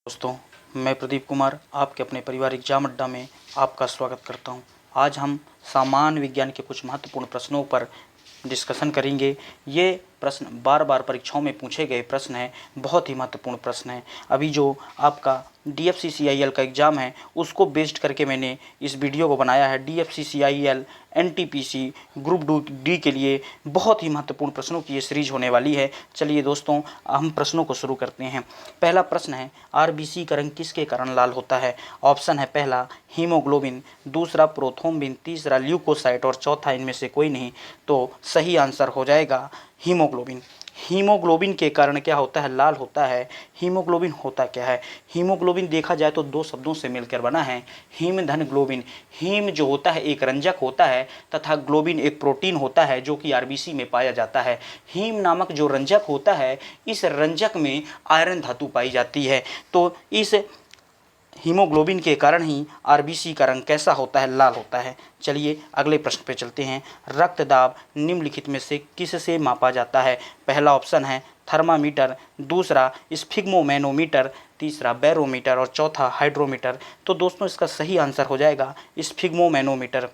दोस्तों, मैं प्रदीप कुमार आपके अपने पारिवारिक एग्जाम अड्डा में आपका स्वागत करता हूं। आज हम सामान्य विज्ञान के कुछ महत्वपूर्ण प्रश्नों पर डिस्कशन करेंगे। ये प्रश्न बार बार परीक्षाओं में पूछे गए प्रश्न हैं, बहुत ही महत्वपूर्ण प्रश्न हैं। अभी जो आपका DFCCIL का एग्ज़ाम है उसको बेस्ड करके मैंने इस वीडियो को बनाया है। DFCCIL NTPC ग्रुप डी के लिए बहुत ही महत्वपूर्ण प्रश्नों की ये सीरीज होने वाली है। चलिए दोस्तों, हम प्रश्नों को शुरू करते हैं। पहला प्रश्न है, RBC का रंग किसके कारण लाल होता है? ऑप्शन है पहला हीमोग्लोबिन, दूसरा प्रोथ्रोम्बिन, तीसरा ल्यूकोसाइट और चौथा इनमें से कोई नहीं। तो सही आंसर हो जाएगा हीमोग्लोबिन। हीमोग्लोबिन के कारण क्या होता है? लाल होता है। हीमोग्लोबिन होता क्या है? हीमोग्लोबिन देखा जाए तो दो शब्दों से मिलकर बना है, हीम धन ग्लोबिन। हीम जो होता है एक रंजक होता है तथा ग्लोबिन एक प्रोटीन होता है जो कि RBC में पाया जाता है। हीम नामक जो रंजक होता है, इस रंजक में आयरन धातु पाई जाती है। तो इस हीमोग्लोबिन के कारण ही RBC का रंग कैसा होता है? लाल होता है। चलिए अगले प्रश्न पे चलते हैं। रक्तदाब निम्नलिखित में से किससे मापा जाता है? पहला ऑप्शन है थर्मामीटर, दूसरा स्फिग्मोमैनोमीटर, तीसरा बैरोमीटर और चौथा हाइड्रोमीटर। तो दोस्तों इसका सही आंसर हो जाएगा स्फिग्मोमैनोमीटर।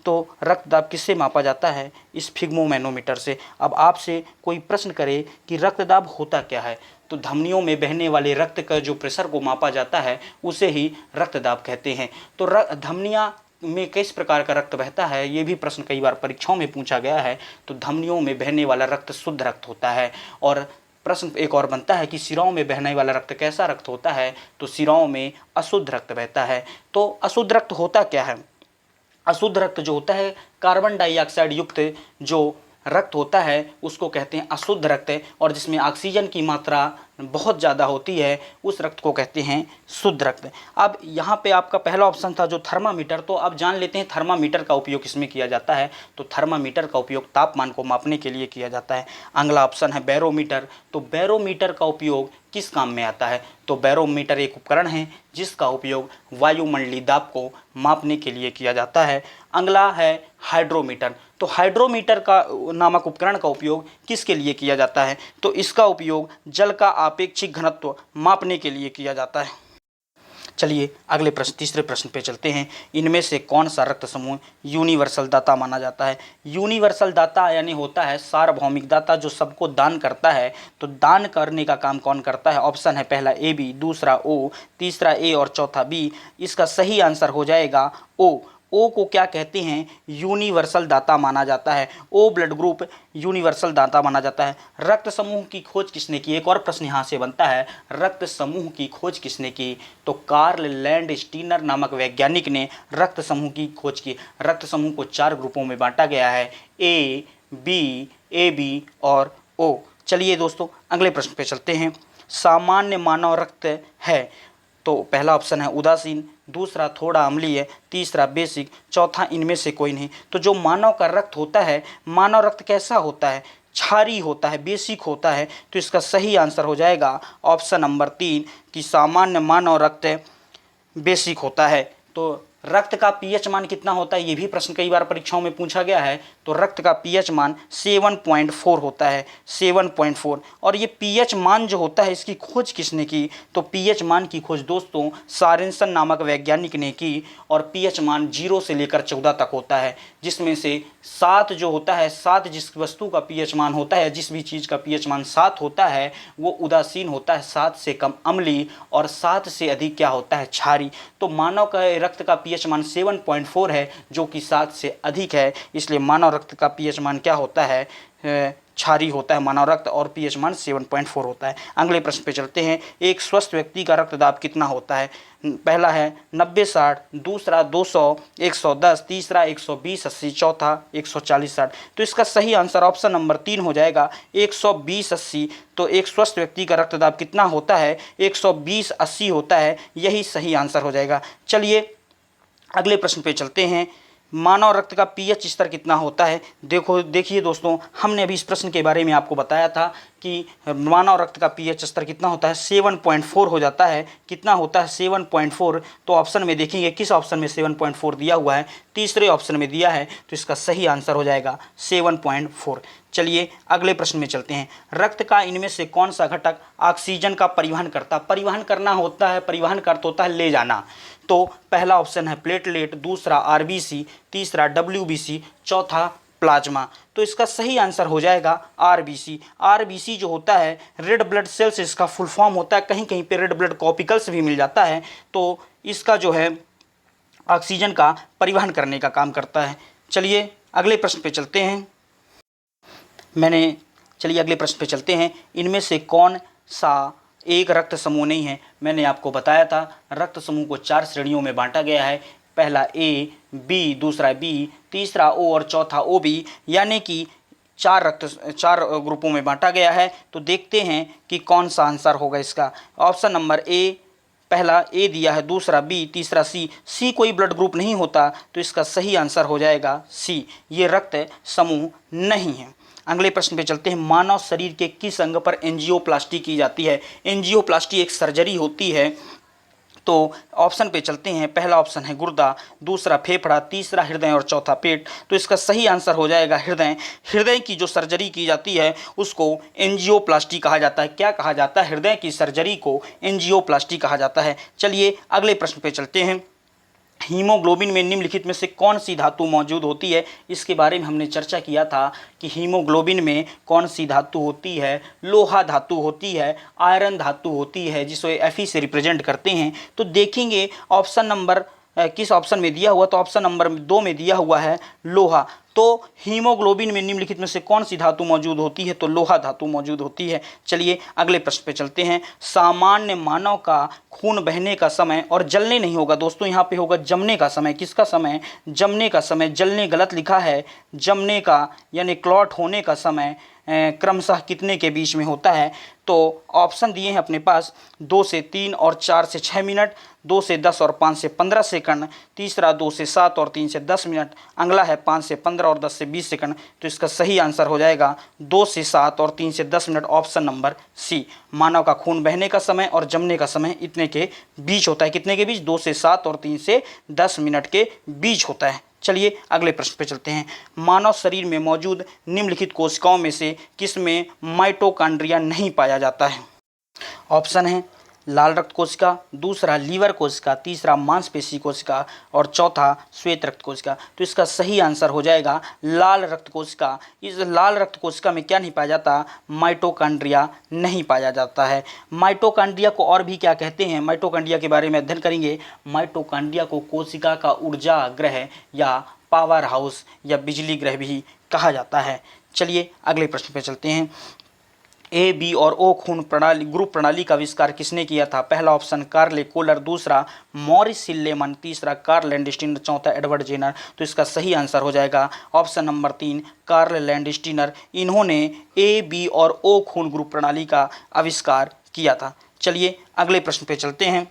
तो रक्तदाब किससे मापा जाता है? स्फिग्मोमैनोमीटर से। अब आपसे कोई प्रश्न करे कि रक्तदाब होता क्या है, तो धमनियों में बहने वाले रक्त का जो प्रेशर को मापा जाता है उसे ही रक्तदाब कहते हैं। तो धमनियाँ में किस प्रकार का रक्त बहता है, ये भी प्रश्न कई बार परीक्षाओं में पूछा गया है। तो धमनियों में बहने वाला रक्त शुद्ध रक्त होता है। और प्रश्न एक और बनता है कि सिराओं में बहने वाला रक्त कैसा रक्त होता है? तो सिराओं में अशुद्ध रक्त बहता है। तो अशुद्ध रक्त होता क्या है? अशुद्ध रक्त जो होता है, कार्बन डाइऑक्साइड युक्त जो रक्त होता है उसको कहते हैं अशुद्ध रक्त, और जिसमें ऑक्सीजन की मात्रा बहुत ज़्यादा होती है उस रक्त को कहते हैं शुद्ध रक्त। अब यहाँ पे आपका पहला ऑप्शन था जो थर्मामीटर, तो अब जान लेते हैं थर्मामीटर का उपयोग किसमें किया जाता है। तो थर्मामीटर का उपयोग तापमान को मापने के लिए किया जाता है। अगला ऑप्शन है बैरोमीटर। तो बैरोमीटर का उपयोग किस काम में आता है? तो बैरोमीटर एक उपकरण है जिसका उपयोग वायुमंडलीय दाब को मापने के लिए किया जाता है। अगला है हाइड्रोमीटर। तो हाइड्रोमीटर का नामक उपकरण का उपयोग किसके लिए किया जाता है? तो इसका उपयोग जल का आपेक्षिक घनत्व मापने के लिए किया जाता है। चलिए अगले प्रश्न, तीसरे प्रश्न पे चलते हैं। इनमें से कौन सा रक्त समूह यूनिवर्सल दाता माना जाता है? यूनिवर्सल दाता यानी होता है सार्वभौमिक दाता जो सबको दान करता है। तो दान करने का काम कौन करता है? ऑप्शन है पहला AB, दूसरा O, तीसरा A और चौथा B। इसका सही आंसर हो जाएगा O। ओ को क्या कहते हैं? यूनिवर्सल दाता माना जाता है। ओ ब्लड ग्रुप यूनिवर्सल दाता माना जाता है। रक्त समूह की खोज किसने की? एक और प्रश्न यहाँ से बनता है, रक्त समूह की खोज किसने की? तो कार्ल लैंडस्टीनर नामक वैज्ञानिक ने रक्त समूह की खोज की। रक्त समूह को 4 ग्रुपों में बांटा गया है, A, B, AB और O। चलिए दोस्तों अगले प्रश्न पे चलते हैं। सामान्य मानव रक्त है, तो पहला ऑप्शन है उदासीन, दूसरा थोड़ा अम्लीय, तीसरा बेसिक, चौथा इनमें से कोई नहीं। तो जो मानव का रक्त होता है, मानव रक्त कैसा होता है? क्षारीय होता है, बेसिक होता है। तो इसका सही आंसर हो जाएगा ऑप्शन नंबर 3 कि सामान्य मानव रक्त बेसिक होता है। तो रक्त का पीएच मान कितना होता है, ये भी प्रश्न कई बार परीक्षाओं में पूछा गया है। तो रक्त का पीएच मान 7.4 होता है, 7.4। और ये पीएच मान जो होता है इसकी खोज किसने की? तो पीएच मान की खोज दोस्तों सॉरेनसन नामक वैज्ञानिक ने की। और पीएच मान 0 से लेकर 14 तक होता है, जिसमें से 7 जो होता है, 7 जिस वस्तु का पीएच मान होता है, जिस भी चीज़ का पीएच मान 7 होता है वो उदासीन होता है, 7 से कम अम्लीय और 7 से अधिक क्या होता है? क्षारीय। तो मानव का रक्त का पीएच मान 7.4 है जो कि 7 से अधिक है, इसलिए मानव रक्त का पीएच मान क्या होता है? क्षारीय होता है मानव रक्त, और पीएच मान 7.4 होता है। अगले प्रश्न पे चलते हैं। एक स्वस्थ व्यक्ति का रक्तदाब कितना होता है? पहला है 90-60, दूसरा 200, 110, तीसरा 120-80, चौथा 140-60। तो इसका सही आंसर ऑप्शन नंबर 3 हो जाएगा 120-80। तो एक स्वस्थ व्यक्ति का रक्तदाब कितना होता है? 120-80 होता है, यही सही आंसर हो जाएगा। चलिए अगले प्रश्न पे चलते हैं। मानव रक्त का पीएच स्तर कितना होता है? देखिए दोस्तों, हमने अभी इस प्रश्न के बारे में आपको बताया था कि मानव रक्त का पीएच स्तर कितना होता है, 7.4 हो जाता है। कितना होता है, 7.4। तो ऑप्शन में देखेंगे किस ऑप्शन में 7.4 दिया हुआ है, तीसरे ऑप्शन में दिया है, तो इसका सही आंसर हो जाएगा 7.4। चलिए अगले प्रश्न में चलते हैं। रक्त का इनमें से कौन सा घटक ऑक्सीजन का परिवहन करता, परिवहन करना होता है, परिवहन का अर्थ होता है ले जाना। तो पहला ऑप्शन है प्लेटलेट, दूसरा आरबीसी, तीसरा डब्ल्यूबीसी, चौथा प्लाज्मा। तो इसका सही आंसर हो जाएगा आरबीसी। आरबीसी जो होता है रेड ब्लड सेल्स इसका फुल फॉर्म होता है, कहीं कहीं पे रेड ब्लड कॉर्पिकल्स भी मिल जाता है। तो इसका जो है ऑक्सीजन का परिवहन करने का काम करता है। चलिए अगले प्रश्न पे चलते हैं। चलिए अगले प्रश्न पे चलते हैं। इनमें से कौन सा एक रक्त समूह नहीं है। मैंने आपको बताया था रक्त समूह को 4 श्रेणियों में बांटा गया है। पहला ए, बी, दूसरा बी, तीसरा ओ और चौथा ओ बी, यानी कि 4 ग्रुपों में बांटा गया है। तो देखते हैं कि कौन सा आंसर होगा इसका। ऑप्शन नंबर ए, पहला ए दिया है, दूसरा बी, तीसरा सी। सी कोई ब्लड ग्रुप नहीं होता, तो इसका सही आंसर हो जाएगा सी, ये रक्त समूह नहीं है। अगले प्रश्न पे चलते हैं। मानव शरीर के किस अंग पर एंजियोप्लास्टी की जाती है। एंजियोप्लास्टी एक सर्जरी होती है। तो ऑप्शन पे चलते हैं। पहला ऑप्शन है गुर्दा, दूसरा फेफड़ा, तीसरा हृदय और चौथा पेट। तो इसका सही आंसर हो जाएगा हृदय। हृदय की जो सर्जरी की जाती है उसको एंजियोप्लास्टी कहा जाता है। क्या कहा जाता है, हृदय की सर्जरी को एंजियोप्लास्टी कहा जाता है। चलिए अगले प्रश्न पे चलते हैं। हीमोग्लोबिन में निम्नलिखित में से कौन सी धातु मौजूद होती है। इसके बारे में हमने चर्चा किया था कि हीमोग्लोबिन में कौन सी धातु होती है, लोहा धातु होती है, आयरन धातु होती है, जिसको Fe से रिप्रेजेंट करते हैं। तो देखेंगे ऑप्शन नंबर किस ऑप्शन में दिया हुआ, तो ऑप्शन नंबर 2 में दिया हुआ है लोहा। तो हीमोग्लोबिन में निम्नलिखित में से कौन सी धातु मौजूद होती है, तो लोहा धातु मौजूद होती है। चलिए अगले प्रश्न पे चलते हैं। सामान्य मानव का खून बहने का समय, और जलने नहीं होगा दोस्तों, यहाँ पे होगा जमने का समय। किसका समय, जमने का समय। जलने गलत लिखा है, जमने का यानी क्लॉट होने का समय क्रमशः कितने के बीच में होता है। तो ऑप्शन दिए हैं अपने पास 2 से 3 और 4 से 6 मिनट, 2 से 10 और 5 से 15 सेकंड, तीसरा 2 से 7 और 3 से 10 मिनट, अगला है 5 से 15 और 10 से 20 सेकंड। तो इसका सही आंसर हो जाएगा 2 से 7 और 3 से 10 मिनट, ऑप्शन नंबर सी। मानव का खून बहने का समय और जमने का समय इतने के बीच होता है। कितने के बीच, 2 से 7 और 3 से 10 मिनट के बीच होता है। चलिए अगले प्रश्न पे चलते हैं। मानव शरीर में मौजूद निम्नलिखित कोशिकाओं में से किसमें माइटोकॉन्ड्रिया नहीं पाया जाता है। ऑप्शन है लाल रक्त कोशिका, दूसरा लीवर कोशिका, तीसरा मांसपेशी कोशिका और चौथा श्वेत रक्त कोशिका। तो इसका सही आंसर हो जाएगा लाल रक्त कोशिका। इस लाल रक्त कोशिका में क्या नहीं पाया जाता, माइटोकॉन्ड्रिया नहीं पाया जाता है। माइटोकॉन्ड्रिया को और भी क्या कहते हैं, माइटोकॉन्ड्रिया के बारे में अध्ययन करेंगे। माइटोकॉन्ड्रिया को कोशिका का ऊर्जा ग्रह या पावर हाउस या बिजली ग्रह भी कहा जाता है। चलिए अगले प्रश्न पे चलते हैं। ए, बी और ओ खून प्रणाली ग्रुप प्रणाली का आविष्कार किसने किया था। पहला ऑप्शन कार्ले कोलर, दूसरा मॉरिस सिल्लेमन, तीसरा कार्ल लैंडस्टीनर, चौथा एडवर्ड जेनर। तो इसका सही आंसर हो जाएगा ऑप्शन नंबर 3 कार्ल लैंडस्टीनर। इन्होंने ए, बी और ओ खून ग्रुप प्रणाली का आविष्कार किया था। चलिए अगले प्रश्न पे चलते हैं।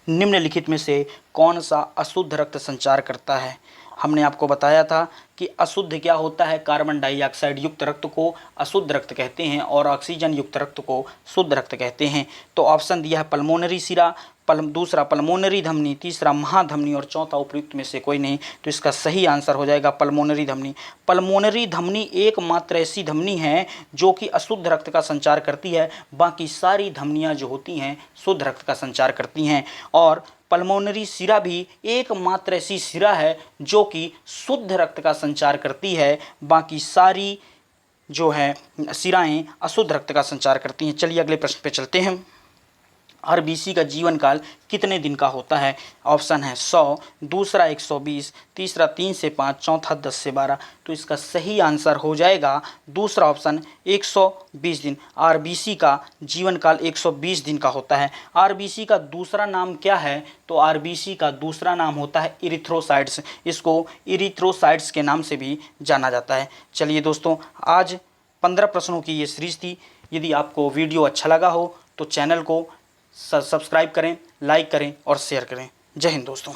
निम्नलिखित में से कौन सा अशुद्ध रक्त संचार करता है। हमने आपको बताया था कि अशुद्ध क्या होता है, कार्बन डाइऑक्साइड युक्त रक्त को अशुद्ध रक्त कहते हैं और ऑक्सीजन युक्त रक्त को शुद्ध रक्त कहते हैं। तो ऑप्शन दिया है पल्मोनरी सिरा, दूसरा पल्मोनरी धमनी, तीसरा महाधमनी और चौथा उपयुक्त में से कोई नहीं। तो इसका सही आंसर हो जाएगा पल्मोनरी धमनी। पल्मोनरी धमनी एकमात्र ऐसी धमनी है जो कि अशुद्ध रक्त का संचार करती है, बाकी सारी धमनियाँ जो होती हैं शुद्ध रक्त का संचार करती हैं। और पल्मोनरी सिरा भी एकमात्र ऐसी सिरा है जो कि शुद्ध रक्त का संचार करती है, बाकी सारी जो है सिराएं अशुद्ध रक्त का संचार करती हैं। चलिए अगले प्रश्न पे चलते हैं। आरबीसी का जीवन काल कितने दिन का होता है। ऑप्शन है 100, दूसरा 120, तीसरा 3 से 5, चौथा 10 से 12। तो इसका सही आंसर हो जाएगा दूसरा ऑप्शन 120 दिन। आरबीसी का जीवन काल 120 दिन का होता है। आरबीसी का दूसरा नाम क्या है, तो आरबीसी का दूसरा नाम होता है इरिथ्रोसाइट्स। इसको इरिथ्रोसाइट्स के नाम से भी जाना जाता है। चलिए दोस्तों, आज 15 प्रश्नों की ये सीरीज थी। यदि आपको वीडियो अच्छा लगा हो तो चैनल को सब्सक्राइब करें, लाइक करें और शेयर करें। जय हिंद दोस्तों।